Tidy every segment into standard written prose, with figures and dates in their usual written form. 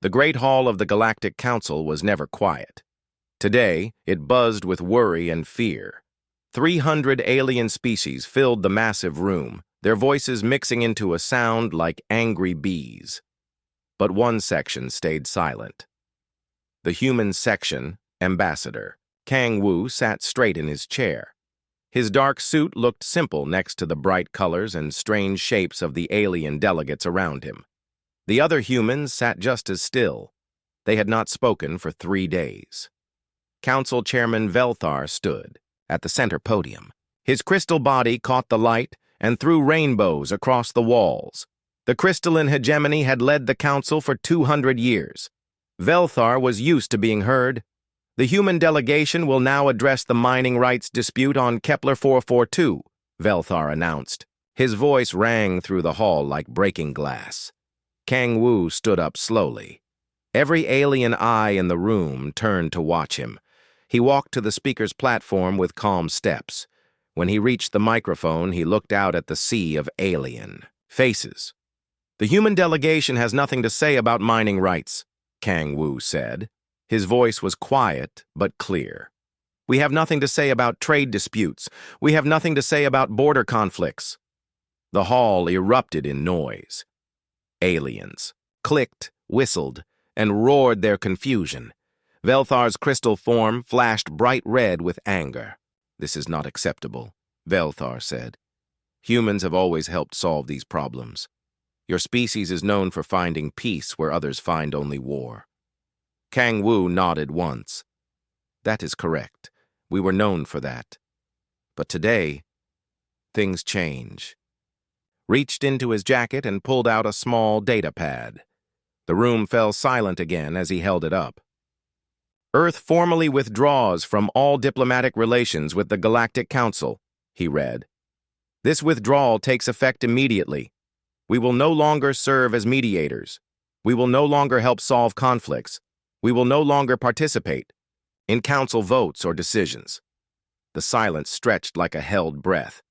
The Great Hall of the Galactic Council was never quiet. Today, it buzzed with worry and fear. 300 alien species filled the massive room, their voices mixing into a sound like angry bees. But one section stayed silent. The human section, Ambassador, Kang Wu sat straight in his chair. His dark suit looked simple next to the bright colors and strange shapes of the alien delegates around him. The other humans sat just as still. They had not spoken for 3 days. Council Chairman Velthar stood at the center podium. His crystal body caught the light and threw rainbows across the walls. The crystalline hegemony had led the council for 200 years. Velthar was used to being heard. The human delegation will now address the mining rights dispute on Kepler 442, Velthar announced. His voice rang through the hall like breaking glass. Kang Wu stood up slowly. Every alien eye in the room turned to watch him. He walked to the speaker's platform with calm steps. When he reached the microphone, he looked out at the sea of alien faces. "The human delegation has nothing to say about mining rights," Kang Wu said. His voice was quiet but clear. "We have nothing to say about trade disputes. We have nothing to say about border conflicts." The hall erupted in noise. Aliens clicked, whistled, and roared their confusion. Velthar's crystal form flashed bright red with anger. "This is not acceptable," Velthar said. "Humans have always helped solve these problems. Your species is known for finding peace where others find only war." Kang Wu nodded once. "That is correct. We were known for that. But today, things change." Reached into his jacket and pulled out a small data pad. The room fell silent again as he held it up. "Earth formally withdraws from all diplomatic relations with the Galactic Council," he read. "This withdrawal takes effect immediately. We will no longer serve as mediators. We will no longer help solve conflicts. We will no longer participate in council votes or decisions." The silence stretched like a held breath.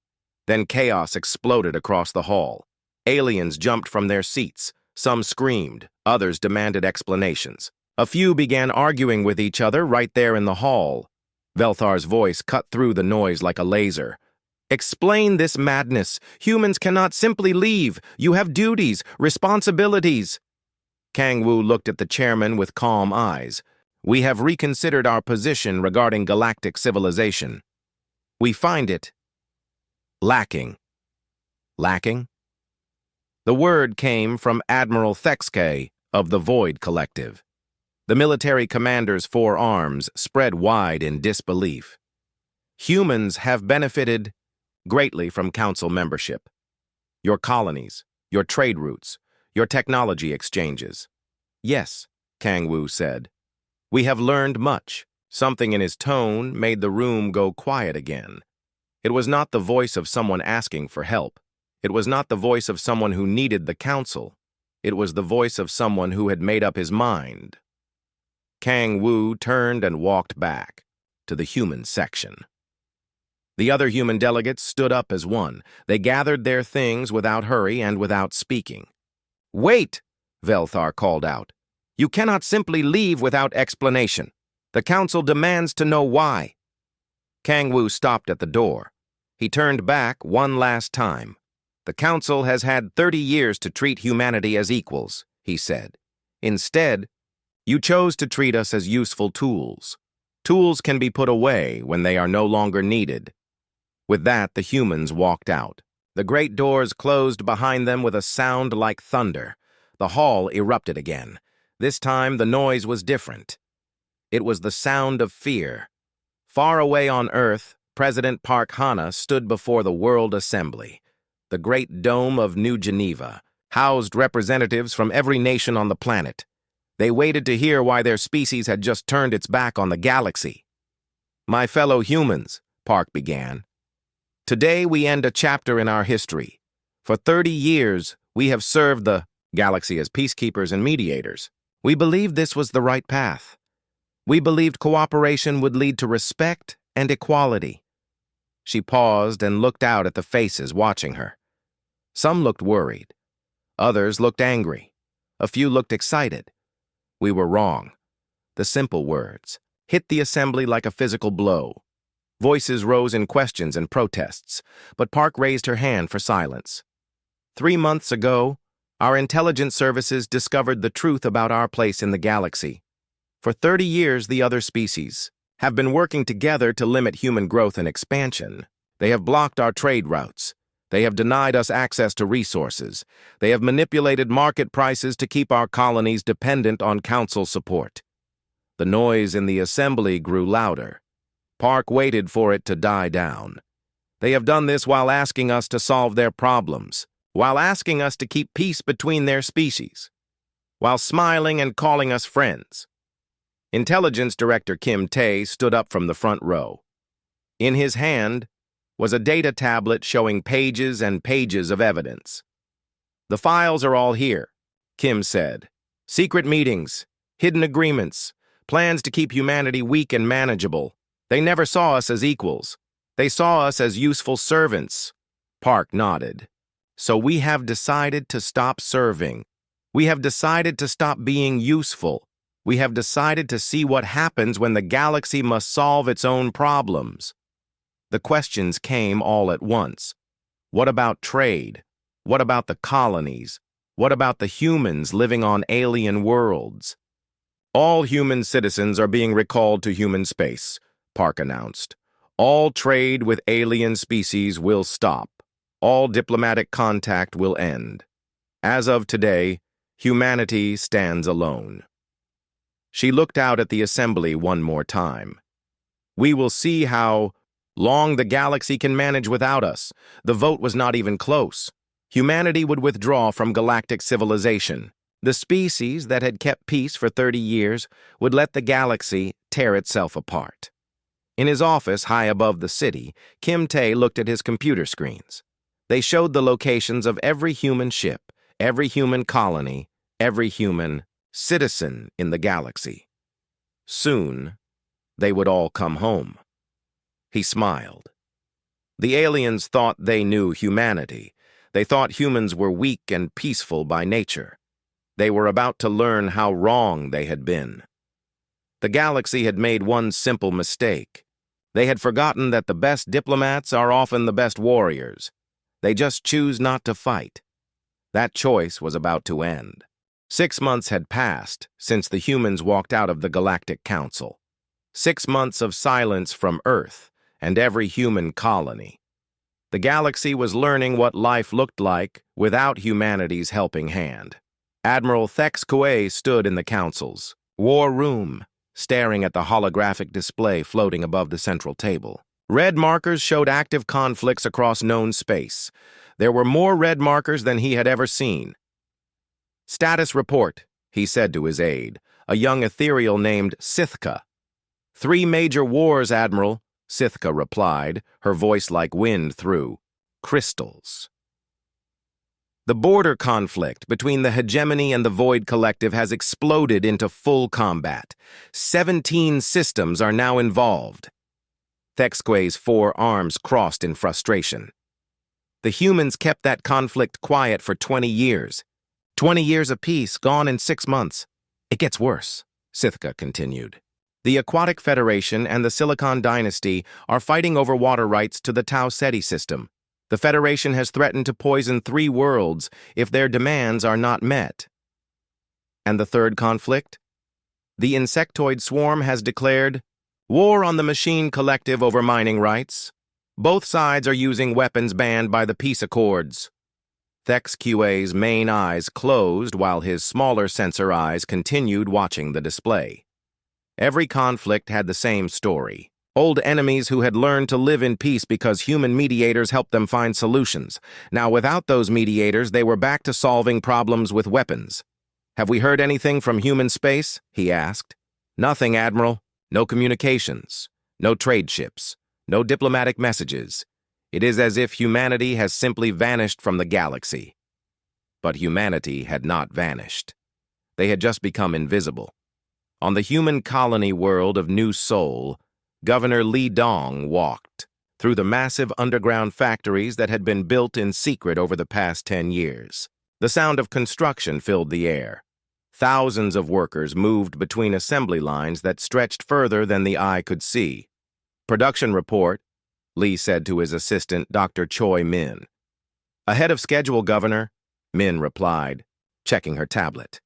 Then chaos exploded across the hall. Aliens jumped from their seats. Some screamed, others demanded explanations. A few began arguing with each other right there in the hall. Velthar's voice cut through the noise like a laser. "Explain this madness. Humans cannot simply leave. You have duties, responsibilities." Kang Wu looked at the chairman with calm eyes. "We have reconsidered our position regarding galactic civilization. We find it lacking." Lacking? The word came from Admiral Thexke of the Void Collective. The military commander's forearms spread wide in disbelief. "Humans have benefited greatly from council membership. Your colonies, your trade routes, your technology exchanges." "Yes," Kang Wu said. "We have learned much." Something in his tone made the room go quiet again. It was not the voice of someone asking for help. It was not the voice of someone who needed the council. It was the voice of someone who had made up his mind. Kang Wu turned and walked back to the human section. The other human delegates stood up as one. They gathered their things without hurry and without speaking. "Wait!" Velthar called out. "You cannot simply leave without explanation. The council demands to know why." Kang Wu stopped at the door. He turned back one last time. "The council has had 30 years to treat humanity as equals," he said. "Instead, you chose to treat us as useful tools. Tools can be put away when they are no longer needed." With that, the humans walked out. The great doors closed behind them with a sound like thunder. The hall erupted again. This time, the noise was different. It was the sound of fear. Far away on Earth, President Park Hana stood before the World Assembly. The great dome of New Geneva housed representatives from every nation on the planet. They waited to hear why their species had just turned its back on the galaxy. "My fellow humans," Park began, "today we end a chapter in our history. For 30 years, we have served the galaxy as peacekeepers and mediators. We believed this was the right path. We believed cooperation would lead to respect and equality." She paused and looked out at the faces watching her. Some looked worried. Others looked angry. A few looked excited. We were wrong. The simple words hit the assembly like a physical blow. Voices rose in questions and protests, but Park raised her hand for silence. 3 months ago, our intelligence services discovered the truth about our place in the galaxy. For 30 years, the other species have been working together to limit human growth and expansion. They have blocked our trade routes. They have denied us access to resources. They have manipulated market prices to keep our colonies dependent on council support. The noise in the assembly grew louder. Park waited for it to die down. They have done this while asking us to solve their problems, while asking us to keep peace between their species, while smiling and calling us friends. Intelligence Director Kim Tae stood up from the front row. In his hand was a data tablet showing pages and pages of evidence. "The files are all here," Kim said. "Secret meetings, hidden agreements, plans to keep humanity weak and manageable. They never saw us as equals. They saw us as useful servants." Park nodded. "So we have decided to stop serving. We have decided to stop being useful. We have decided to see what happens when the galaxy must solve its own problems." The questions came all at once. What about trade? What about the colonies? What about the humans living on alien worlds? "All human citizens are being recalled to human space," Park announced. "All trade with alien species will stop. All diplomatic contact will end. As of today, humanity stands alone." She looked out at the assembly one more time. "We will see how long the galaxy can manage without us." The vote was not even close. Humanity would withdraw from galactic civilization. The species that had kept peace for 30 years would let the galaxy tear itself apart. In his office high above the city, Kim Tae looked at his computer screens. They showed the locations of every human ship, every human colony, every human citizen in the galaxy. Soon, they would all come home. He smiled. The aliens thought they knew humanity. They thought humans were weak and peaceful by nature. They were about to learn how wrong they had been. The galaxy had made one simple mistake. They had forgotten that the best diplomats are often the best warriors. They just choose not to fight. That choice was about to end. 6 months had passed since the humans walked out of the Galactic Council. 6 months of silence from Earth and every human colony. The galaxy was learning what life looked like without humanity's helping hand. Admiral Thex Kue stood in the council's war room, staring at the holographic display floating above the central table. Red markers showed active conflicts across known space. There were more red markers than he had ever seen. "Status report," he said to his aide, a young ethereal named Sithka. "3 major wars, Admiral," Sithka replied, her voice like wind through crystals. The border conflict between the hegemony and the Void Collective has exploded into full combat. 17 systems are now involved. Thexque's 4 arms crossed in frustration. The humans kept that conflict quiet for 20 years. 20 years of peace gone in 6 months. It gets worse, Sithka continued. The Aquatic Federation and the Silicon Dynasty are fighting over water rights to the Tau Ceti system. The Federation has threatened to poison 3 worlds if their demands are not met. And the third conflict? The insectoid swarm has declared war on the Machine Collective over mining rights. Both sides are using weapons banned by the peace accords. Thex QA's main eyes closed while his smaller sensor eyes continued watching the display. Every conflict had the same story. Old enemies who had learned to live in peace because human mediators helped them find solutions. Now, without those mediators, they were back to solving problems with weapons. "Have we heard anything from human space?" he asked. "Nothing, Admiral. No communications. No trade ships. No diplomatic messages. It is as if humanity has simply vanished from the galaxy." But humanity had not vanished. They had just become invisible. On the human colony world of New Seoul, Governor Lee Dong walked through the massive underground factories that had been built in secret over the past 10 years. The sound of construction filled the air. Thousands of workers moved between assembly lines that stretched further than the eye could see. "Production report," Lee said to his assistant, Dr. Choi Min. "Ahead of schedule, Governor," Min replied, checking her tablet.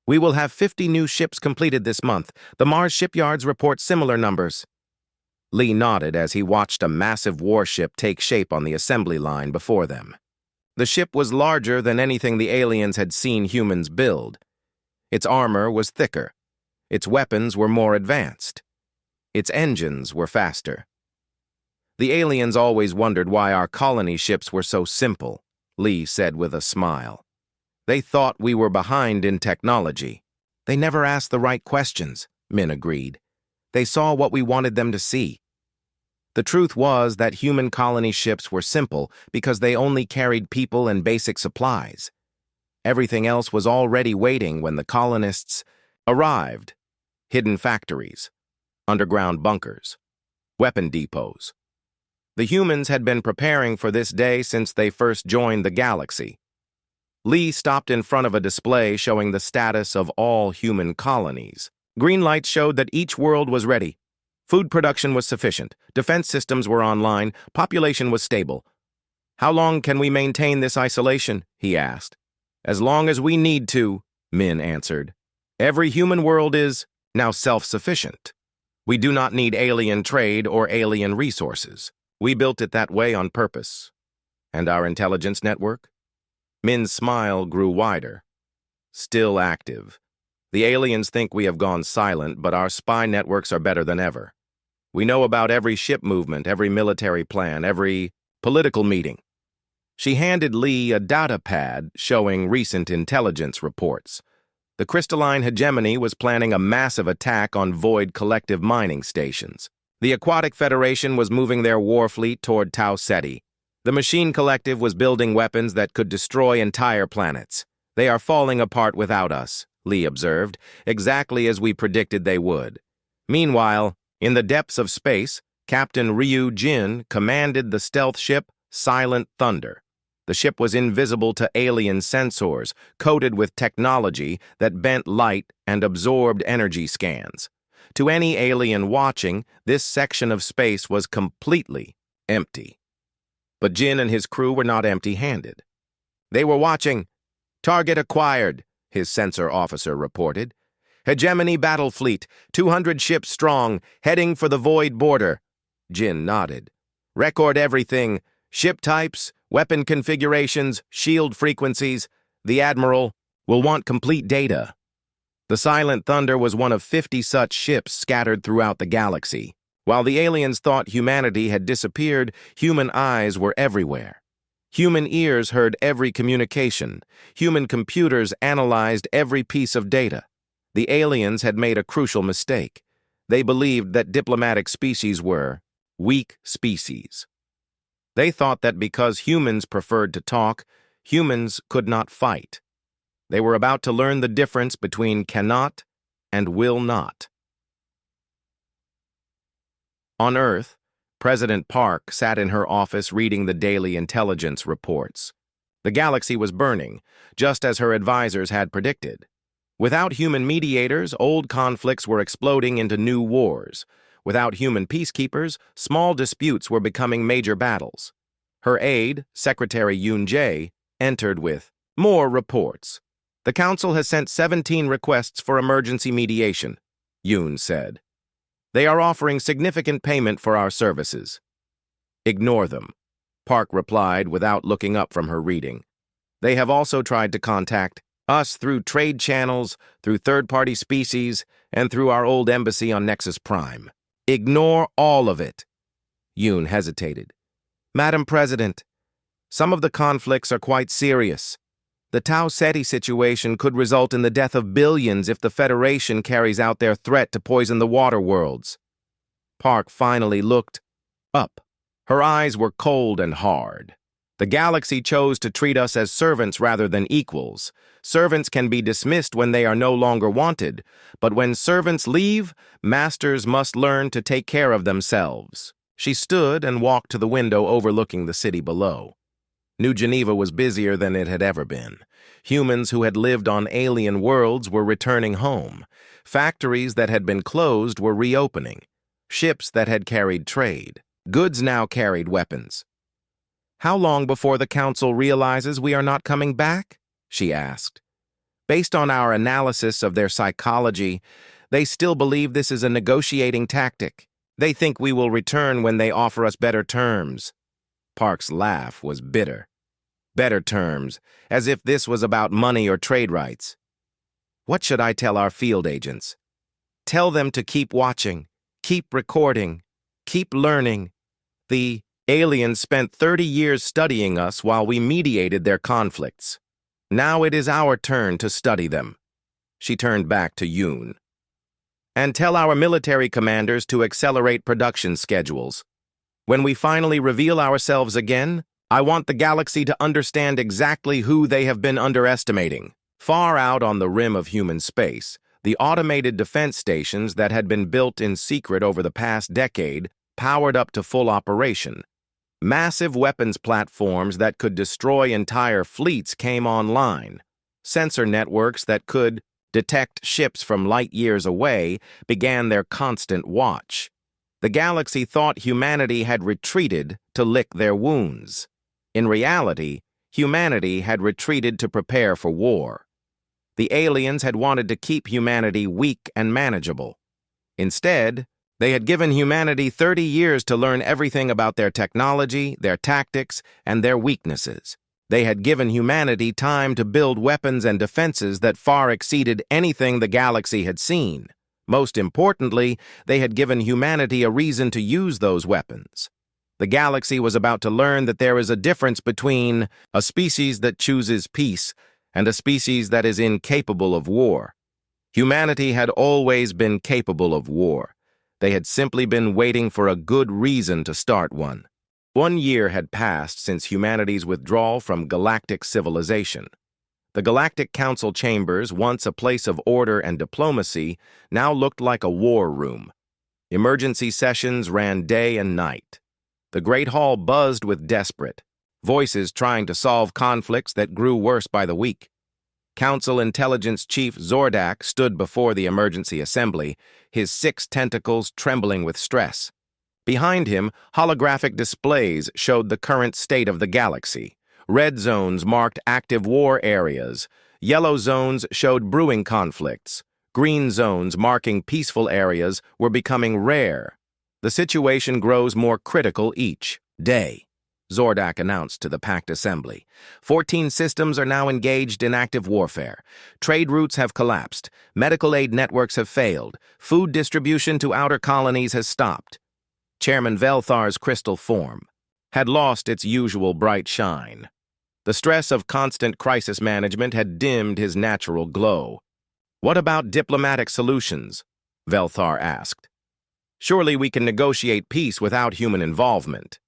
"We will have 50 new ships completed this month. The Mars shipyards report similar numbers." Lee nodded as he watched a massive warship take shape on the assembly line before them. The ship was larger than anything the aliens had seen humans build. Its armor was thicker. Its weapons were more advanced. Its engines were faster. "The aliens always wondered why our colony ships were so simple," Lee said with a smile. "They thought we were behind in technology." "They never asked the right questions," Min agreed. "They saw what we wanted them to see." The truth was that human colony ships were simple because they only carried people and basic supplies. Everything else was already waiting when the colonists arrived. Hidden factories, underground bunkers, weapon depots. The humans had been preparing for this day since they first joined the galaxy. Lee stopped in front of a display showing the status of all human colonies. Green lights showed that each world was ready. Food production was sufficient, defense systems were online, population was stable. "How long can we maintain this isolation?" he asked. "As long as we need to," Min answered. "Every human world is now self-sufficient. We do not need alien trade or alien resources. We built it that way on purpose." "And our intelligence network?" Min's smile grew wider. "Still active. The aliens think we have gone silent, but our spy networks are better than ever. We know about every ship movement, every military plan, every political meeting." She handed Lee a data pad showing recent intelligence reports. The crystalline hegemony was planning a massive attack on void collective mining stations. The Aquatic Federation was moving their war fleet toward Tau Ceti. The Machine Collective was building weapons that could destroy entire planets. "They are falling apart without us," Lee observed, "exactly as we predicted they would." Meanwhile, in the depths of space, Captain Ryu Jin commanded the stealth ship Silent Thunder. The ship was invisible to alien sensors, coated with technology that bent light and absorbed energy scans. To any alien watching, this section of space was completely empty. But Jin and his crew were not empty-handed. They were watching. "Target acquired," his sensor officer reported. "Hegemony battle fleet, 200 ships strong, heading for the void border." Jin nodded. "Record everything. Ship types, weapon configurations, shield frequencies. The Admiral will want complete data." The Silent Thunder was one of 50 such ships scattered throughout the galaxy. While the aliens thought humanity had disappeared, human eyes were everywhere. Human ears heard every communication. Human computers analyzed every piece of data. The aliens had made a crucial mistake. They believed that diplomatic species were weak species. They thought that because humans preferred to talk, humans could not fight. They were about to learn the difference between cannot and will not. On Earth, President Park sat in her office reading the daily intelligence reports. The galaxy was burning, just as her advisors had predicted. Without human mediators, old conflicts were exploding into new wars. Without human peacekeepers, small disputes were becoming major battles. Her aide, Secretary Yoon Jae, entered with more reports. "The Council has sent 17 requests for emergency mediation," Yoon said. "They are offering significant payment for our services." "Ignore them," Park replied without looking up from her reading. "They have also tried to contact us through trade channels, through third-party species, and through our old embassy on Nexus Prime. Ignore all of it." Yoon hesitated. "Madam President, some of the conflicts are quite serious. The Tau Ceti situation could result in the death of billions if the Federation carries out their threat to poison the water worlds." Park finally looked up. Her eyes were cold and hard. "The galaxy chose to treat us as servants rather than equals. Servants can be dismissed when they are no longer wanted, but when servants leave, masters must learn to take care of themselves." She stood and walked to the window overlooking the city below. New Geneva was busier than it had ever been. Humans who had lived on alien worlds were returning home. Factories that had been closed were reopening. Ships that had carried trade. Goods now carried weapons. "How long before the Council realizes we are not coming back?" she asked. "Based on our analysis of their psychology, they still believe this is a negotiating tactic. They think we will return when they offer us better terms." Park's laugh was bitter. Better terms, as if this was about money or trade rights. "What should I tell our field agents?" "Tell them to keep watching, keep recording, keep learning. The aliens spent 30 years studying us while we mediated their conflicts. Now it is our turn to study them." She turned back to Yoon. "And tell our military commanders to accelerate production schedules. When we finally reveal ourselves again, I want the galaxy to understand exactly who they have been underestimating." Far out on the rim of human space, the automated defense stations that had been built in secret over the past decade powered up to full operation. Massive weapons platforms that could destroy entire fleets came online. Sensor networks that could detect ships from light years away began their constant watch. The galaxy thought humanity had retreated to lick their wounds. In reality, humanity had retreated to prepare for war. The aliens had wanted to keep humanity weak and manageable. Instead, they had given humanity 30 years to learn everything about their technology, their tactics, and their weaknesses. They had given humanity time to build weapons and defenses that far exceeded anything the galaxy had seen. Most importantly, they had given humanity a reason to use those weapons. The galaxy was about to learn that there is a difference between a species that chooses peace and a species that is incapable of war. Humanity had always been capable of war. They had simply been waiting for a good reason to start one. 1 year had passed since humanity's withdrawal from galactic civilization. The Galactic Council chambers, once a place of order and diplomacy, now looked like a war room. Emergency sessions ran day and night. The Great Hall buzzed with desperate voices trying to solve conflicts that grew worse by the week. Council Intelligence Chief Zordak stood before the emergency assembly, his 6 tentacles trembling with stress. Behind him, holographic displays showed the current state of the galaxy. Red zones marked active war areas. Yellow zones showed brewing conflicts. Green zones marking peaceful areas were becoming rare. The situation grows more critical each day, Zordak announced to the packed assembly. 14 systems are now engaged in active warfare. Trade routes have collapsed. Medical aid networks have failed. Food distribution to outer colonies has stopped. Chairman Velthar's crystal form had lost its usual bright shine. The stress of constant crisis management had dimmed his natural glow. "What about diplomatic solutions?" Velthar asked. "Surely we can negotiate peace without human involvement."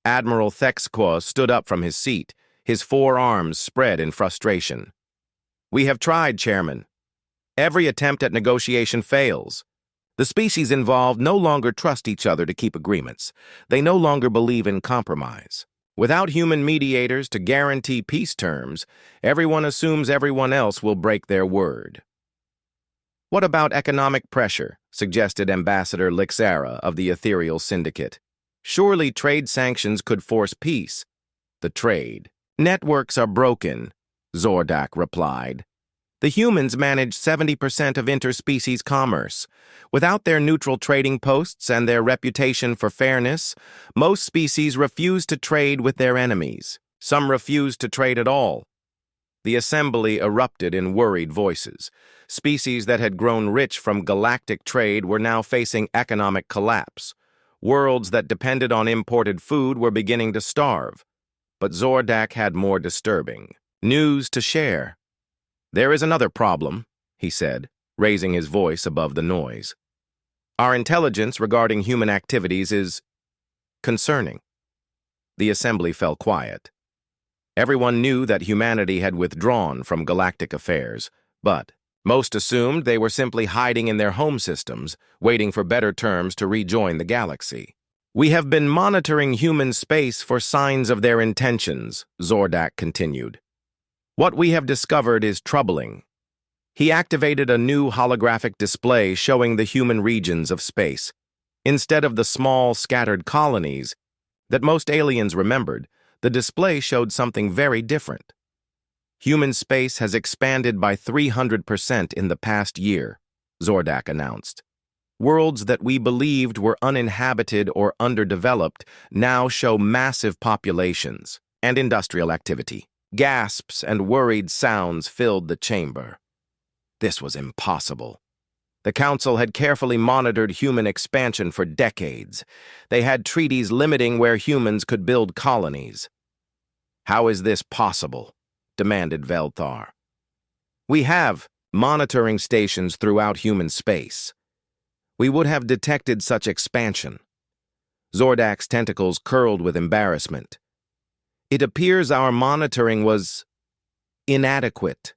Admiral Thexqua stood up from his seat, his 4 arms spread in frustration. "We have tried, Chairman. Every attempt at negotiation fails. The species involved no longer trust each other to keep agreements. They no longer believe in compromise. Without human mediators to guarantee peace terms, everyone assumes everyone else will break their word." "What about economic pressure?" suggested Ambassador Lixara of the Ethereal Syndicate. "Surely trade sanctions could force peace." "The trade networks are broken," Zordak replied. "The humans manage 70% of interspecies commerce. Without their neutral trading posts and their reputation for fairness, most species refuse to trade with their enemies. Some refuse to trade at all." The assembly erupted in worried voices. Species that had grown rich from galactic trade were now facing economic collapse. Worlds that depended on imported food were beginning to starve. But Zordak had more disturbing news to share. "There is another problem," he said, raising his voice above the noise. "Our intelligence regarding human activities is concerning." The assembly fell quiet. Everyone knew that humanity had withdrawn from galactic affairs, but most assumed they were simply hiding in their home systems, waiting for better terms to rejoin the galaxy. We have been monitoring human space for signs of their intentions, Zordak continued. What we have discovered is troubling. He activated a new holographic display showing the human regions of space. Instead of the small, scattered colonies that most aliens remembered, the display showed something very different. Human space has expanded by 300% in the past year, Zordak announced. Worlds that we believed were uninhabited or underdeveloped now show massive populations and industrial activity. Gasps and worried sounds filled the chamber. This was impossible. The Council had carefully monitored human expansion for decades. They had treaties limiting where humans could build colonies. How is this possible? Demanded Velthar. We have monitoring stations throughout human space. We would have detected such expansion. Zordak's tentacles curled with embarrassment. It appears our monitoring was inadequate.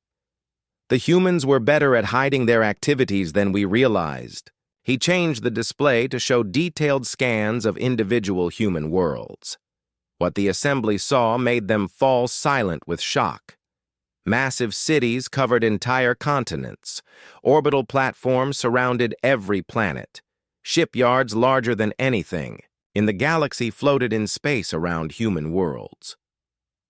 The humans were better at hiding their activities than we realized. He changed the display to show detailed scans of individual human worlds. What the assembly saw made them fall silent with shock. Massive cities covered entire continents. Orbital platforms surrounded every planet. Shipyards larger than anything in the galaxy floated in space around human worlds.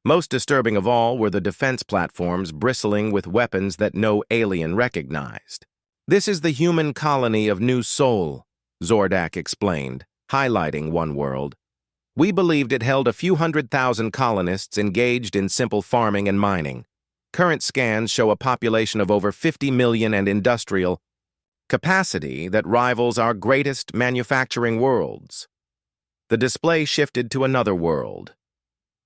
Most disturbing of all were the defense platforms bristling with weapons that no alien recognized. This is the human colony of New Sol, Zordak explained, highlighting one world. We believed it held a few 100,000 colonists engaged in simple farming and mining. Current scans show a population of over 50 million and industrial capacity that rivals our greatest manufacturing worlds. The display shifted to another world,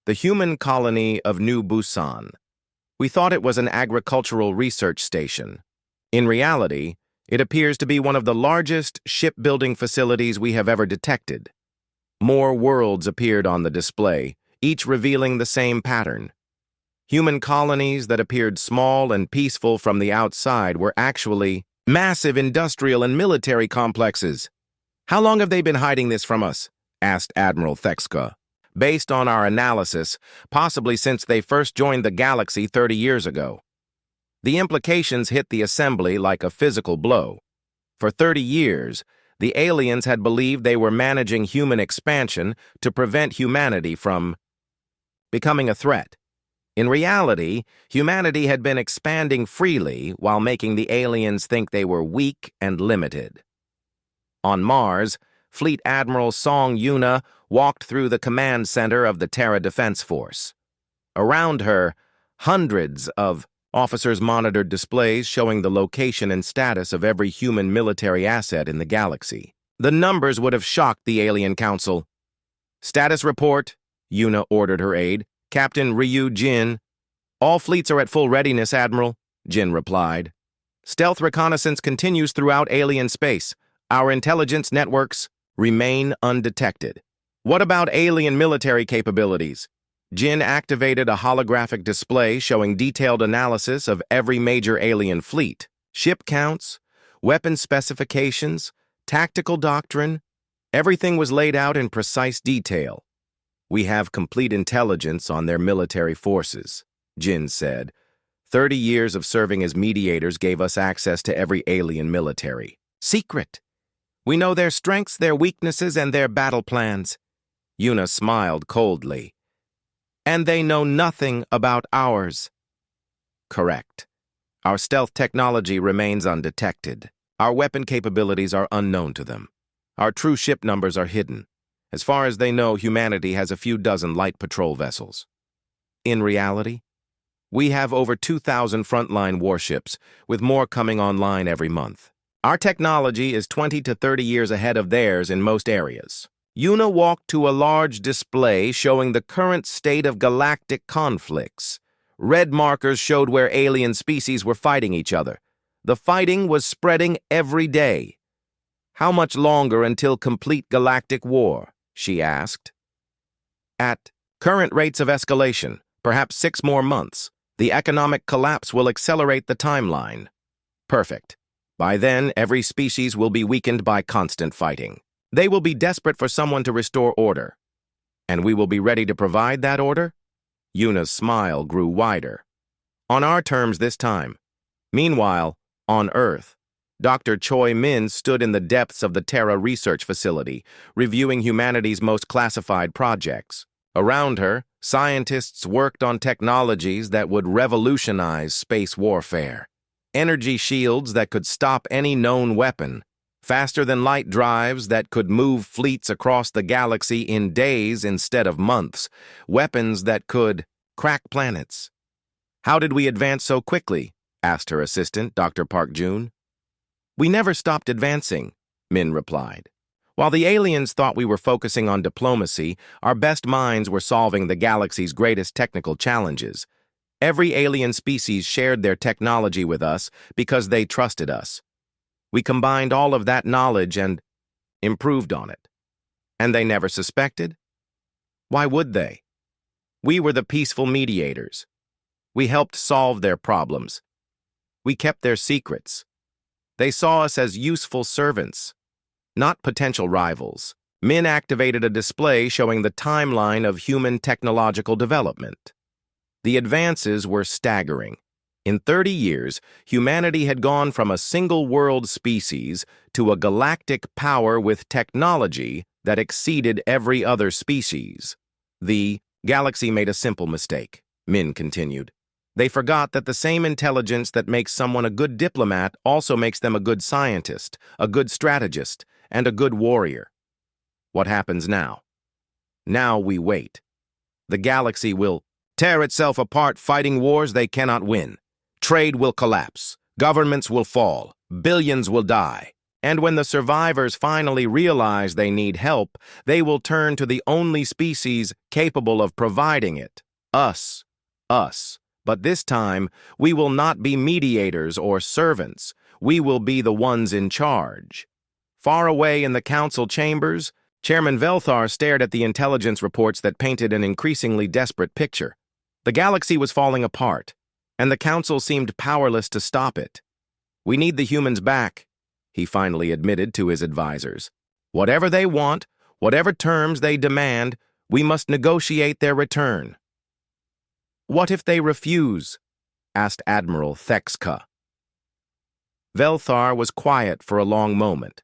the human colony of New Busan. We thought it was an agricultural research station. In reality, it appears to be one of the largest shipbuilding facilities we have ever detected. More worlds appeared on the display, each revealing the same pattern. Human colonies that appeared small and peaceful from the outside were actually massive industrial and military complexes. How long have they been hiding this from us? Asked Admiral Thexka. Based on our analysis, possibly since they first joined the galaxy 30 years ago. The implications hit the assembly like a physical blow. For 30 years, the aliens had believed they were managing human expansion to prevent humanity from becoming a threat. In reality, humanity had been expanding freely while making the aliens think they were weak and limited. On Mars, Fleet Admiral Song Yuna walked through the command center of the Terra Defense Force. Around her, hundreds of officers monitored displays showing the location and status of every human military asset in the galaxy. The numbers would have shocked the Alien Council. Status report, Yuna ordered her aide. Captain Ryu Jin. All fleets are at full readiness, Admiral, Jin replied. Stealth reconnaissance continues throughout alien space. Our intelligence networks remain undetected. What about alien military capabilities? Jin activated a holographic display showing detailed analysis of every major alien fleet, ship counts, weapon specifications, tactical doctrine. Everything was laid out in precise detail. We have complete intelligence on their military forces, Jin said. 30 years of serving as mediators gave us access to every alien military. Secret. We know their strengths, their weaknesses, and their battle plans. Yuna smiled coldly. And they know nothing about ours. Correct. Our stealth technology remains undetected. Our weapon capabilities are unknown to them. Our true ship numbers are hidden. As far as they know, humanity has a few dozen light patrol vessels. In reality, we have over 2,000 frontline warships, with more coming online every month. Our technology is 20 to 30 years ahead of theirs in most areas. Yuna walked to a large display showing the current state of galactic conflicts. Red markers showed where alien species were fighting each other. The fighting was spreading every day. How much longer until complete galactic war? She asked. At current rates of escalation, perhaps 6 more months, the economic collapse will accelerate the timeline. Perfect. By then, every species will be weakened by constant fighting. They will be desperate for someone to restore order. And we will be ready to provide that order? Yuna's smile grew wider. On our terms this time. Meanwhile, on Earth, Dr. Choi Min stood in the depths of the Terra research facility, reviewing humanity's most classified projects. Around her, scientists worked on technologies that would revolutionize space warfare. Energy shields that could stop any known weapon, faster-than-light drives that could move fleets across the galaxy in days instead of months, weapons that could crack planets. "How did we advance so quickly?" asked her assistant, Dr. Park Jun. "We never stopped advancing," Min replied. "While the aliens thought we were focusing on diplomacy, our best minds were solving the galaxy's greatest technical challenges. Every alien species shared their technology with us because they trusted us. We combined all of that knowledge and improved on it. And they never suspected? Why would they? We were the peaceful mediators. We helped solve their problems. We kept their secrets. They saw us as useful servants, not potential rivals." Min activated a display showing the timeline of human technological development. The advances were staggering. In 30 years, humanity had gone from a single-world species to a galactic power with technology that exceeded every other species. "The galaxy made a simple mistake," Min continued. "They forgot that the same intelligence that makes someone a good diplomat also makes them a good scientist, a good strategist, and a good warrior. What happens now? Now we wait. The galaxy will tear itself apart fighting wars they cannot win. Trade will collapse. Governments will fall. Billions will die. And when the survivors finally realize they need help, they will turn to the only species capable of providing it. Us. But this time, we will not be mediators or servants. We will be the ones in charge." Far away in the council chambers, Chairman Velthar stared at the intelligence reports that painted an increasingly desperate picture. The galaxy was falling apart, and the council seemed powerless to stop it. "We need the humans back," he finally admitted to his advisors. "Whatever they want, whatever terms they demand, we must negotiate their return." "What if they refuse?" asked Admiral Thexka. Velthar was quiet for a long moment.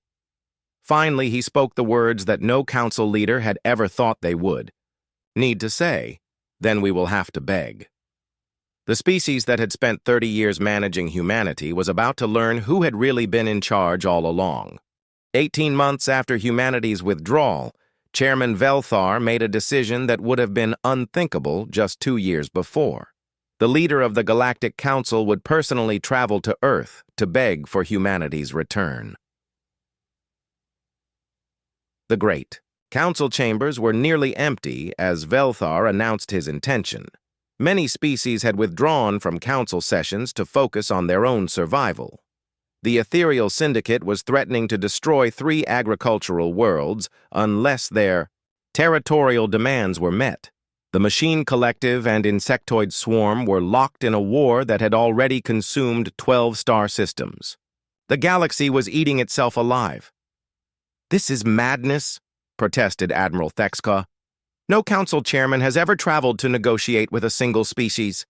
Finally, he spoke the words that no council leader had ever thought they would. "Need to say, then we will have to beg." The species that had spent 30 years managing humanity was about to learn who had really been in charge all along. 18 months after humanity's withdrawal, Chairman Velthar made a decision that would have been unthinkable just 2 years before. The leader of the Galactic Council would personally travel to Earth to beg for humanity's return. The great council chambers were nearly empty as Velthar announced his intention. Many species had withdrawn from council sessions to focus on their own survival. The ethereal syndicate was threatening to destroy 3 agricultural worlds unless their territorial demands were met. The Machine Collective and Insectoid Swarm were locked in a war that had already consumed 12 star systems. The galaxy was eating itself alive. "This is madness," protested Admiral Thexka. "No council chairman has ever traveled to negotiate with a single species.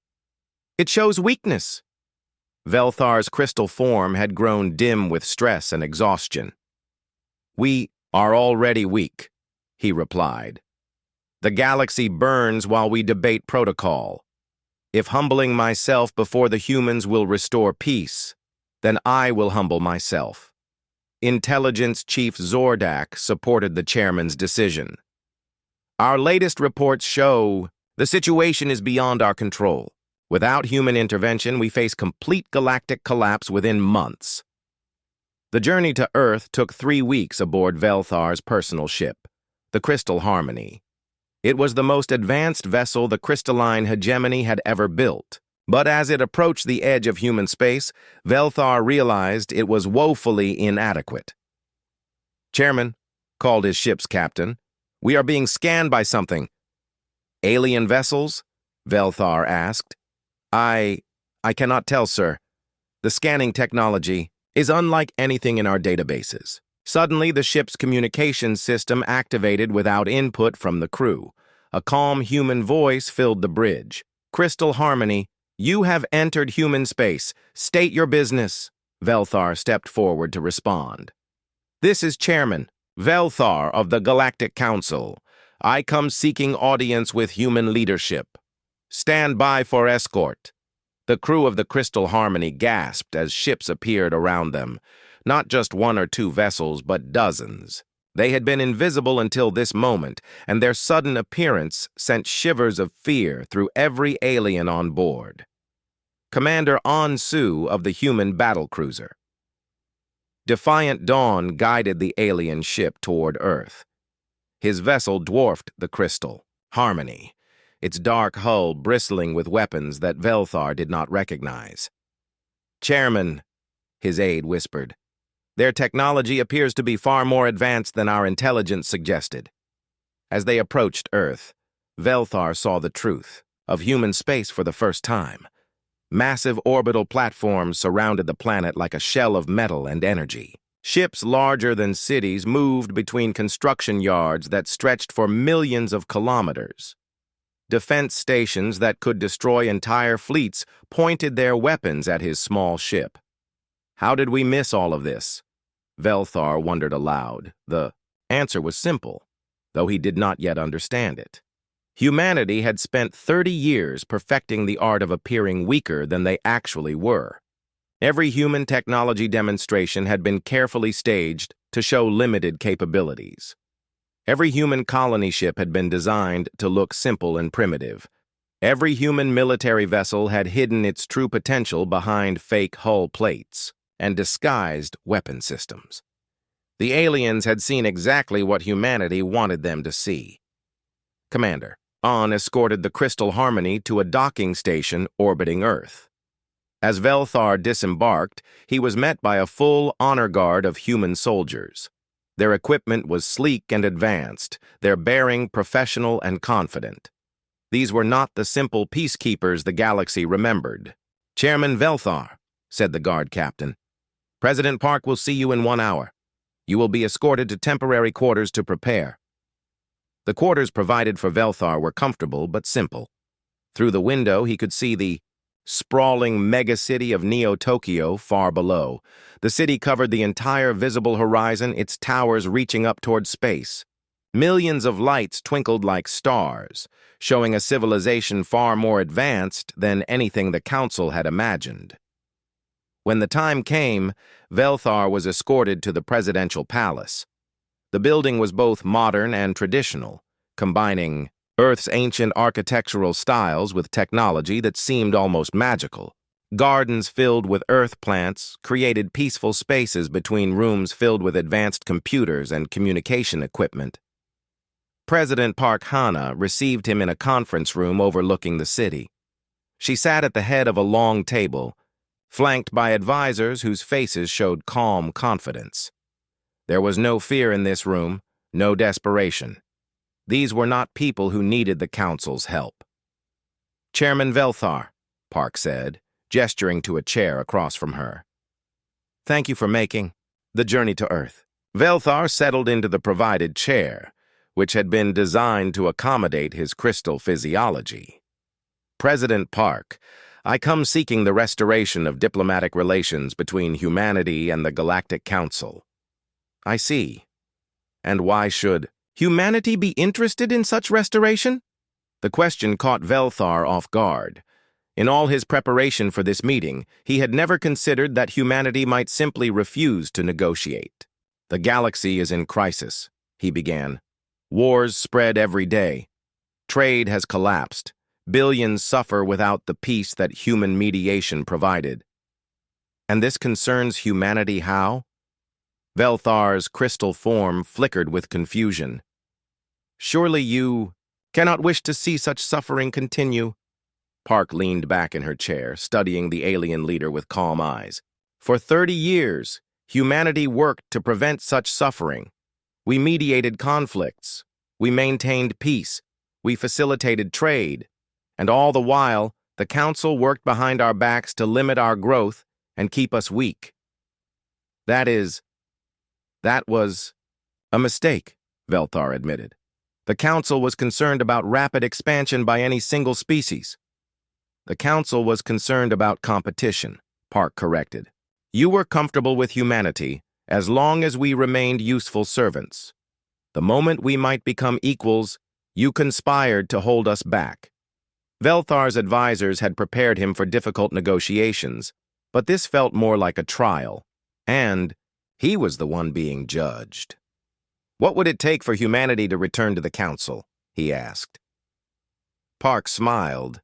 It shows weakness." Velthar's crystal form had grown dim with stress and exhaustion. "We are already weak," he replied. "The galaxy burns while we debate protocol. If humbling myself before the humans will restore peace, then I will humble myself." Intelligence Chief Zordak supported the chairman's decision. "Our latest reports show the situation is beyond our control. Without human intervention, we face complete galactic collapse within months." The journey to Earth took 3 weeks aboard Velthar's personal ship, the Crystal Harmony. It was the most advanced vessel the crystalline hegemony had ever built. But as it approached the edge of human space, Velthar realized it was woefully inadequate. "Chairman," called his ship's captain, "we are being scanned by something." "Alien vessels?" Velthar asked. I cannot tell, sir. The scanning technology is unlike anything in our databases. Suddenly, the ship's communications system activated without input from the crew. A calm human voice filled the bridge. "Crystal Harmony, you have entered human space. State your business." Velthar stepped forward to respond. "This is Chairman Velthar of the Galactic Council. I come seeking audience with human leadership. Stand by for escort." The crew of the Crystal Harmony gasped as ships appeared around them. Not just one or two vessels, but dozens. They had been invisible until this moment, and their sudden appearance sent shivers of fear through every alien on board. Commander Ansu of the human battlecruiser. Defiant Dawn guided the alien ship toward Earth. His vessel dwarfed the Crystal Harmony, its dark hull bristling with weapons that Velthar did not recognize. "Chairman," his aide whispered, "their technology appears to be far more advanced than our intelligence suggested." As they approached Earth, Velthar saw the truth of human space for the first time. Massive orbital platforms surrounded the planet like a shell of metal and energy. Ships larger than cities moved between construction yards that stretched for millions of kilometers. Defense stations that could destroy entire fleets pointed their weapons at his small ship. How did we miss all of this? Velthar wondered aloud. The answer was simple, though he did not yet understand it. Humanity had spent 30 years perfecting the art of appearing weaker than they actually were. Every human technology demonstration had been carefully staged to show limited capabilities. Every human colony ship had been designed to look simple and primitive. Every human military vessel had hidden its true potential behind fake hull plates and disguised weapon systems. The aliens had seen exactly what humanity wanted them to see. Commander An escorted the Crystal Harmony to a docking station orbiting Earth. As Velthar disembarked, he was met by a full honor guard of human soldiers. Their equipment was sleek and advanced, their bearing professional and confident. These were not the simple peacekeepers the galaxy remembered. "Chairman Velthar," said the guard captain, "President Park will see you in 1 hour. You will be escorted to temporary quarters to prepare." The quarters provided for Velthar were comfortable but simple. Through the window, he could see the sprawling megacity of Neo-Tokyo far below. The city covered the entire visible horizon, its towers reaching up toward space. Millions of lights twinkled like stars, showing a civilization far more advanced than anything the Council had imagined. When the time came, Velthar was escorted to the presidential palace. The building was both modern and traditional, combining Earth's ancient architectural styles with technology that seemed almost magical. Gardens filled with earth plants created peaceful spaces between rooms filled with advanced computers and communication equipment. President Park Hana received him in a conference room overlooking the city. She sat at the head of a long table, flanked by advisors whose faces showed calm confidence. There was no fear in this room, no desperation. These were not people who needed the Council's help. "Chairman Velthar," Park said, gesturing to a chair across from her. "Thank you for making the journey to Earth." Velthar settled into the provided chair, which had been designed to accommodate his crystal physiology. "President Park, I come seeking the restoration of diplomatic relations between humanity and the Galactic Council." "I see. And why should humanity be interested in such restoration?" The question caught Velthar off guard. In all his preparation for this meeting, he had never considered that humanity might simply refuse to negotiate. "The galaxy is in crisis," he began. "Wars spread every day. Trade has collapsed. Billions suffer without the peace that human mediation provided. And this concerns humanity how?" Velthar's crystal form flickered with confusion. "Surely you cannot wish to see such suffering continue." Park leaned back in her chair, studying the alien leader with calm eyes. "For 30 years, humanity worked to prevent such suffering. We mediated conflicts. We maintained peace. We facilitated trade. And all the while, the Council worked behind our backs to limit our growth and keep us weak. That is That was a mistake, Velthar admitted. The Council was concerned about rapid expansion by any single species. The Council was concerned about competition, Park corrected. You were comfortable with humanity as long as we remained useful servants. The moment we might become equals, you conspired to hold us back. Velthar's advisors had prepared him for difficult negotiations, but this felt more like a trial, and he was the one being judged. What would it take for humanity to return to the Council? He asked. Park smiled,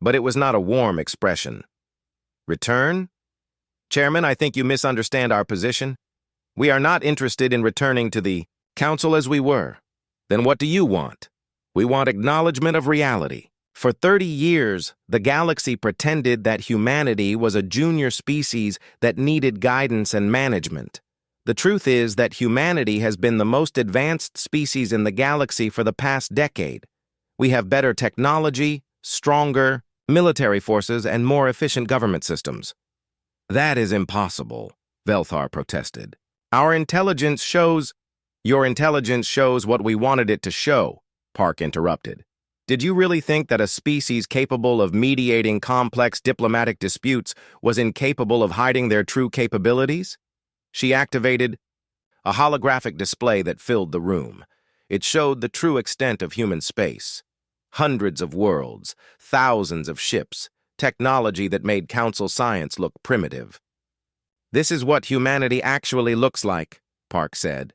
but it was not a warm expression. Return? Chairman, I think you misunderstand our position. We are not interested in returning to the Council as we were. Then what do you want? We want acknowledgement of reality. For 30 years, the galaxy pretended that humanity was a junior species that needed guidance and management. The truth is that humanity has been the most advanced species in the galaxy for the past decade. We have better technology, stronger military forces, and more efficient government systems. That is impossible, Velthar protested. Our intelligence shows— Your intelligence shows what we wanted it to show, Park interrupted. Did you really think that a species capable of mediating complex diplomatic disputes was incapable of hiding their true capabilities? She activated a holographic display that filled the room. It showed the true extent of human space. Hundreds of worlds, thousands of ships, technology that made Council science look primitive. This is what humanity actually looks like, Park said.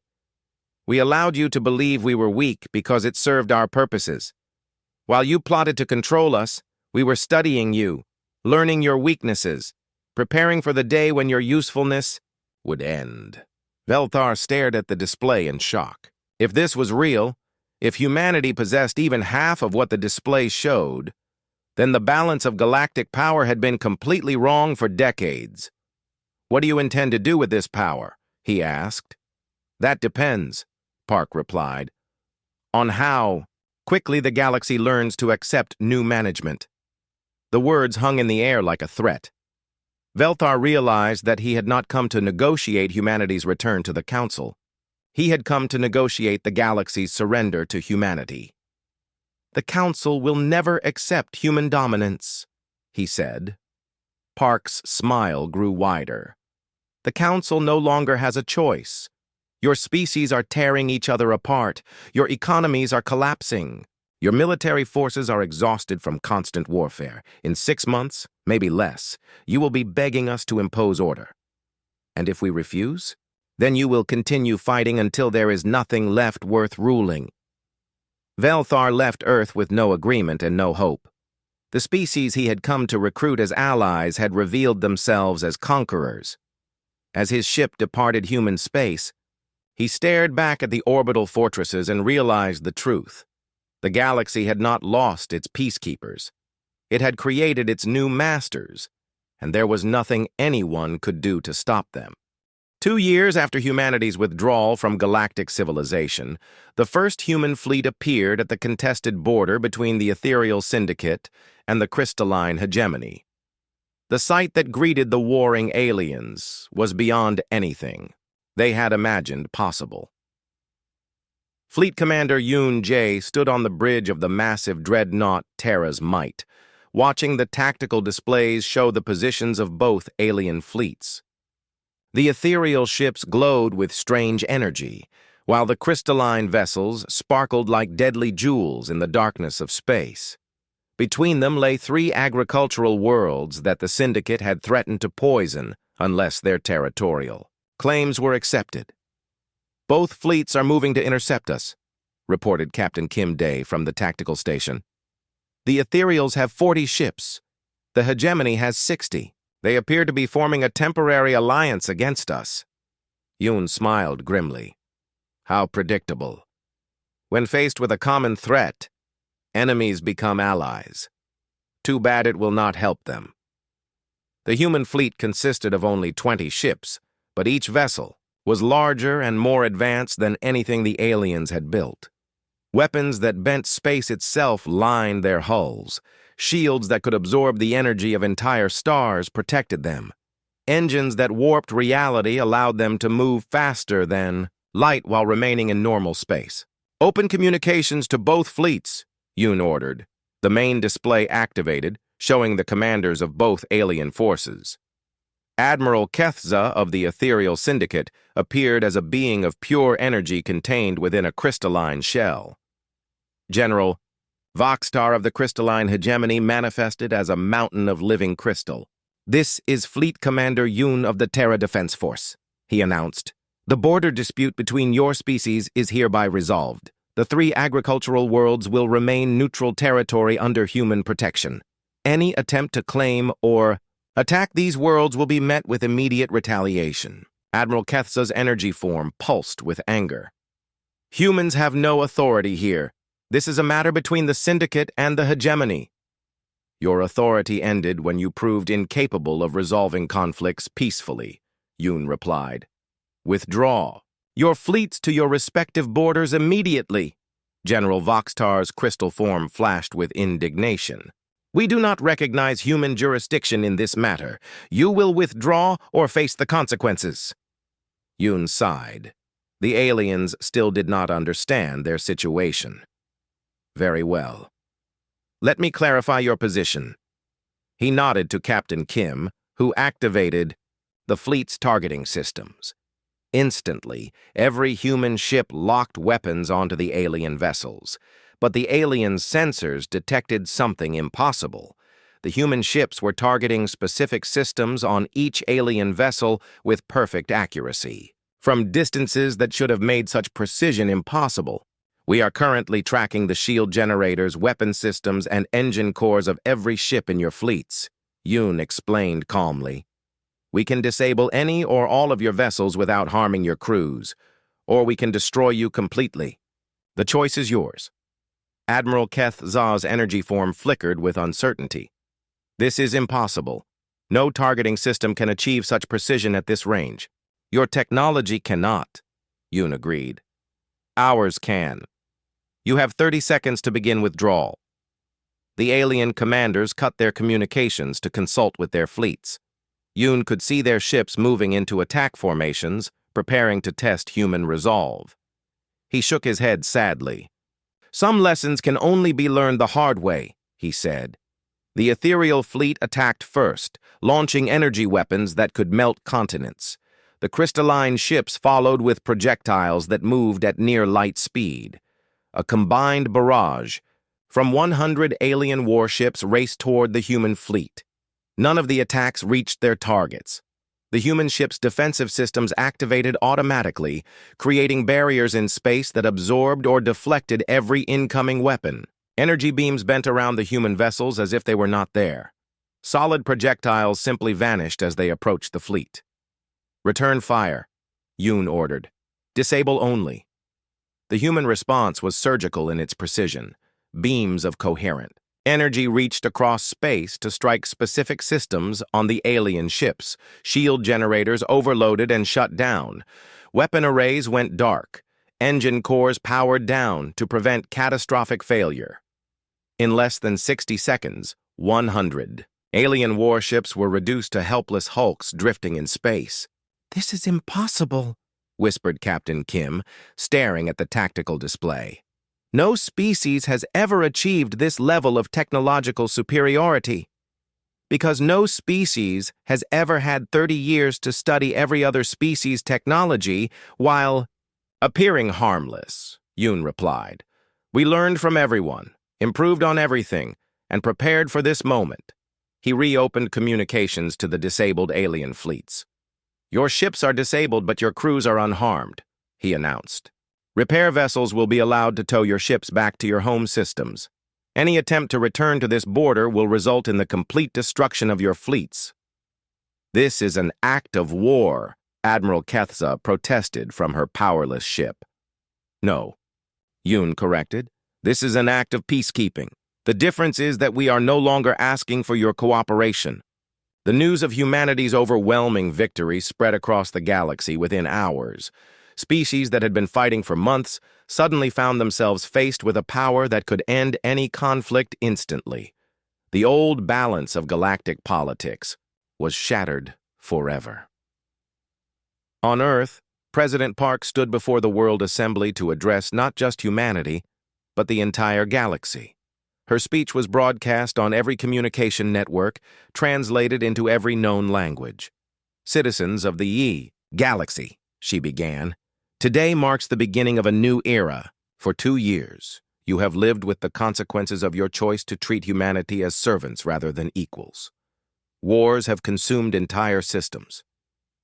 We allowed you to believe we were weak because it served our purposes. While you plotted to control us, we were studying you, learning your weaknesses, preparing for the day when your usefulness would end. Velthar stared at the display in shock. If this was real, if humanity possessed even half of what the display showed, then the balance of galactic power had been completely wrong for decades. What do you intend to do with this power? He asked. That depends, Park replied, on how quickly the galaxy learns to accept new management. The words hung in the air like a threat. Velthar realized that he had not come to negotiate humanity's return to the Council. He had come to negotiate the galaxy's surrender to humanity. The Council will never accept human dominance, he said. Park's smile grew wider. The Council no longer has a choice. Your species are tearing each other apart. Your economies are collapsing. Your military forces are exhausted from constant warfare. In 6 months, maybe less, you will be begging us to impose order. And if we refuse, then you will continue fighting until there is nothing left worth ruling. Velthar left Earth with no agreement and no hope. The species he had come to recruit as allies had revealed themselves as conquerors. As his ship departed human space, he stared back at the orbital fortresses and realized the truth. The galaxy had not lost its peacekeepers. It had created its new masters, and there was nothing anyone could do to stop them. 2 years after humanity's withdrawal from galactic civilization, the first human fleet appeared at the contested border between the ethereal syndicate and the crystalline hegemony. The sight that greeted the warring aliens was beyond anything they had imagined possible. Fleet Commander Yoon Jae stood on the bridge of the massive dreadnought Terra's Might, watching the tactical displays show the positions of both alien fleets. The ethereal ships glowed with strange energy, while the crystalline vessels sparkled like deadly jewels in the darkness of space. Between them lay 3 agricultural worlds that the Syndicate had threatened to poison unless they're territorial. Claims were accepted. Both fleets are moving to intercept us, reported Captain Kim Dae from the tactical station. The Ethereals have 40 ships. The Hegemony has 60. They appear to be forming a temporary alliance against us. Yoon smiled grimly. How predictable. When faced with a common threat, enemies become allies. Too bad it will not help them. The human fleet consisted of only 20 ships, but each vessel was larger and more advanced than anything the aliens had built. Weapons that bent space itself lined their hulls. Shields that could absorb the energy of entire stars protected them. Engines that warped reality allowed them to move faster than light while remaining in normal space. "Open communications to both fleets," Yoon ordered. The main display activated, showing the commanders of both alien forces. Admiral Kethza of the Ethereal Syndicate appeared as a being of pure energy contained within a crystalline shell. General Voxtar of the Crystalline Hegemony manifested as a mountain of living crystal. "This is Fleet Commander Yoon of the Terra Defense Force," he announced. "The border dispute between your species is hereby resolved. The 3 agricultural worlds will remain neutral territory under human protection. Any attempt to claim or attack these worlds will be met with immediate retaliation." Admiral Kethza's energy form pulsed with anger. "Humans have no authority here. This is a matter between the Syndicate and the Hegemony." "Your authority ended when you proved incapable of resolving conflicts peacefully," Yoon replied. "Withdraw your fleets to your respective borders immediately." General Voxtar's crystal form flashed with indignation. "We do not recognize human jurisdiction in this matter. You will withdraw or face the consequences." Yoon sighed. The aliens still did not understand their situation. "Very well. Let me clarify your position." He nodded to Captain Kim, who activated the fleet's targeting systems. Instantly, every human ship locked weapons onto the alien vessels. But the aliens' sensors detected something impossible. The human ships were targeting specific systems on each alien vessel with perfect accuracy, from distances that should have made such precision impossible. "We are currently tracking the shield generators, weapon systems, and engine cores of every ship in your fleets," Yoon explained calmly. "We can disable any or all of your vessels without harming your crews, or we can destroy you completely. The choice is yours." Admiral Kethza's energy form flickered with uncertainty. "This is impossible. No targeting system can achieve such precision at this range." "Your technology cannot," Yoon agreed. "Ours can. You have 30 seconds to begin withdrawal." The alien commanders cut their communications to consult with their fleets. Yoon could see their ships moving into attack formations, preparing to test human resolve. He shook his head sadly. "Some lessons can only be learned the hard way," he said. The ethereal fleet attacked first, launching energy weapons that could melt continents. The crystalline ships followed with projectiles that moved at near light speed. A combined barrage from 100 alien warships raced toward the human fleet. None of the attacks reached their targets. The human ship's defensive systems activated automatically, creating barriers in space that absorbed or deflected every incoming weapon. Energy beams bent around the human vessels as if they were not there. Solid projectiles simply vanished as they approached the fleet. "Return fire," Yoon ordered. "Disable only." The human response was surgical in its precision. Beams of coherent energy reached across space to strike specific systems on the alien ships. Shield generators overloaded and shut down. Weapon arrays went dark. Engine cores powered down to prevent catastrophic failure. In less than 60 seconds, 100 alien warships were reduced to helpless hulks drifting in space. "This is impossible," whispered Captain Kim, staring at the tactical display. "No species has ever achieved this level of technological superiority. Because no species has ever had 30 years to study every other species' technology while appearing harmless," Yoon replied. "We learned from everyone, improved on everything, and prepared for this moment." He reopened communications to the disabled alien fleets. "Your ships are disabled, but your crews are unharmed," he announced. "Repair vessels will be allowed to tow your ships back to your home systems. Any attempt to return to this border will result in the complete destruction of your fleets." "This is an act of war," Admiral Kethza protested from her powerless ship. "No," Yoon corrected. "This is an act of peacekeeping. The difference is that we are no longer asking for your cooperation." The news of humanity's overwhelming victory spread across the galaxy within hours. Species that had been fighting for months suddenly found themselves faced with a power that could end any conflict instantly. The old balance of galactic politics was shattered forever. On Earth, President Park stood before the World Assembly to address not just humanity, but the entire galaxy. Her speech was broadcast on every communication network, translated into every known language. Citizens of the galaxy, she began, today marks the beginning of a new era. For 2 years, you have lived with the consequences of your choice to treat humanity as servants rather than equals. Wars have consumed entire systems.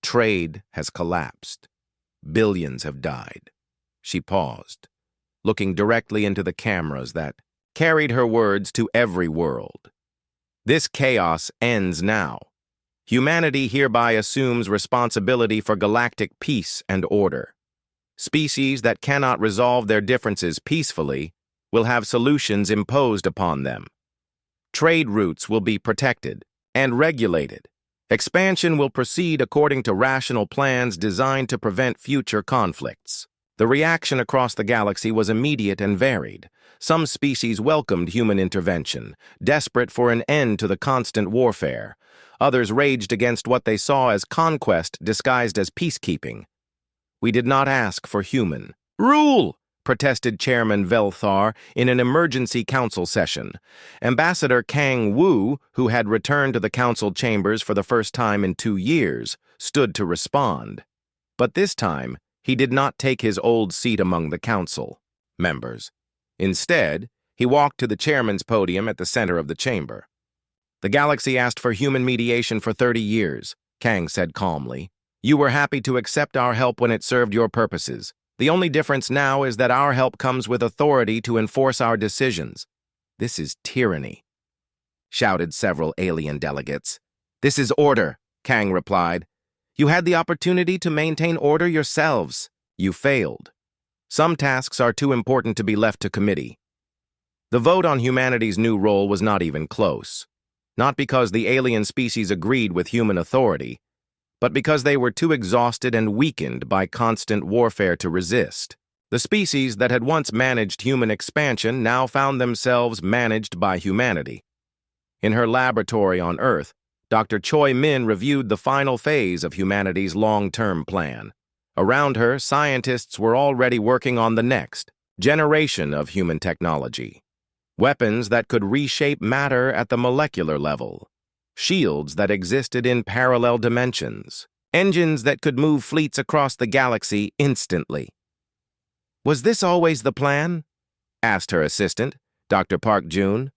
Trade has collapsed. Billions have died. She paused, looking directly into the cameras that carried her words to every world. This chaos ends now. Humanity hereby assumes responsibility for galactic peace and order. Species that cannot resolve their differences peacefully will have solutions imposed upon them. Trade routes will be protected and regulated. Expansion will proceed according to rational plans designed to prevent future conflicts. The reaction across the galaxy was immediate and varied. Some species welcomed human intervention, desperate for an end to the constant warfare. Others raged against what they saw as conquest disguised as peacekeeping. We did not ask for human rule, protested Chairman Velthar in an emergency council session. Ambassador Kang Wu, who had returned to the council chambers for the first time in 2 years, stood to respond. But this time, he did not take his old seat among the council members. Instead, he walked to the chairman's podium at the center of the chamber. The galaxy asked for human mediation for 30 years, Kang said calmly. You were happy to accept our help when it served your purposes. The only difference now is that our help comes with authority to enforce our decisions. This is tyranny, shouted several alien delegates. This is order, Kang replied. You had the opportunity to maintain order yourselves. You failed. Some tasks are too important to be left to committee. The vote on humanity's new role was not even close. Not because the alien species agreed with human authority, but because they were too exhausted and weakened by constant warfare to resist. The species that had once managed human expansion now found themselves managed by humanity. In her laboratory on Earth, Dr. Choi Min reviewed the final phase of humanity's long-term plan. Around her, scientists were already working on the next generation of human technology. Weapons that could reshape matter at the molecular level. Shields that existed in parallel dimensions. Engines that could move fleets across the galaxy instantly. Was this always the plan? Asked her assistant, Dr. Park Jun.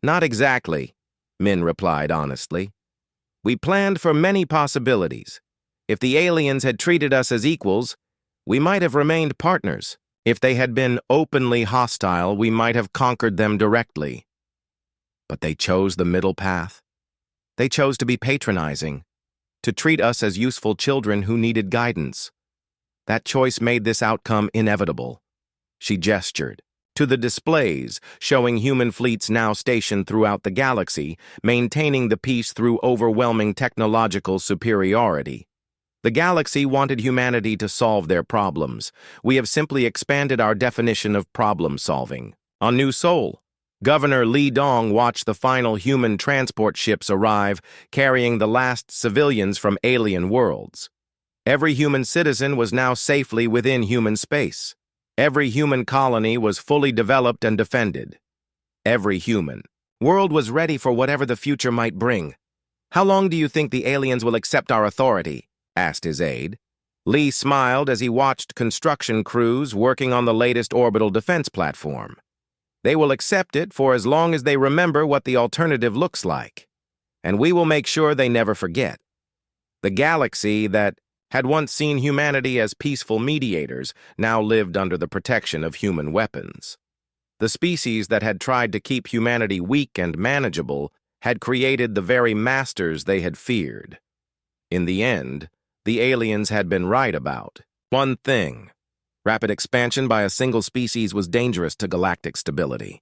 Not exactly, Min replied honestly. We planned for many possibilities. If the aliens had treated us as equals, we might have remained partners. If they had been openly hostile, we might have conquered them directly. But they chose the middle path. They chose to be patronizing, to treat us as useful children who needed guidance. That choice made this outcome inevitable. She gestured to the displays showing human fleets now stationed throughout the galaxy, maintaining the peace through overwhelming technological superiority. The galaxy wanted humanity to solve their problems. We have simply expanded our definition of problem-solving. On New Sol, Governor Li Dong watched the final human transport ships arrive, carrying the last civilians from alien worlds. Every human citizen was now safely within human space. Every human colony was fully developed and defended. Every human world was ready for whatever the future might bring. How long do you think the aliens will accept our authority? Asked his aide. Lee smiled as he watched construction crews working on the latest orbital defense platform. They will accept it for as long as they remember what the alternative looks like. And we will make sure they never forget. The galaxy that had once seen humanity as peaceful mediators now lived under the protection of human weapons. The species that had tried to keep humanity weak and manageable had created the very masters they had feared. In the end, the aliens had been right about one thing. Rapid expansion by a single species was dangerous to galactic stability.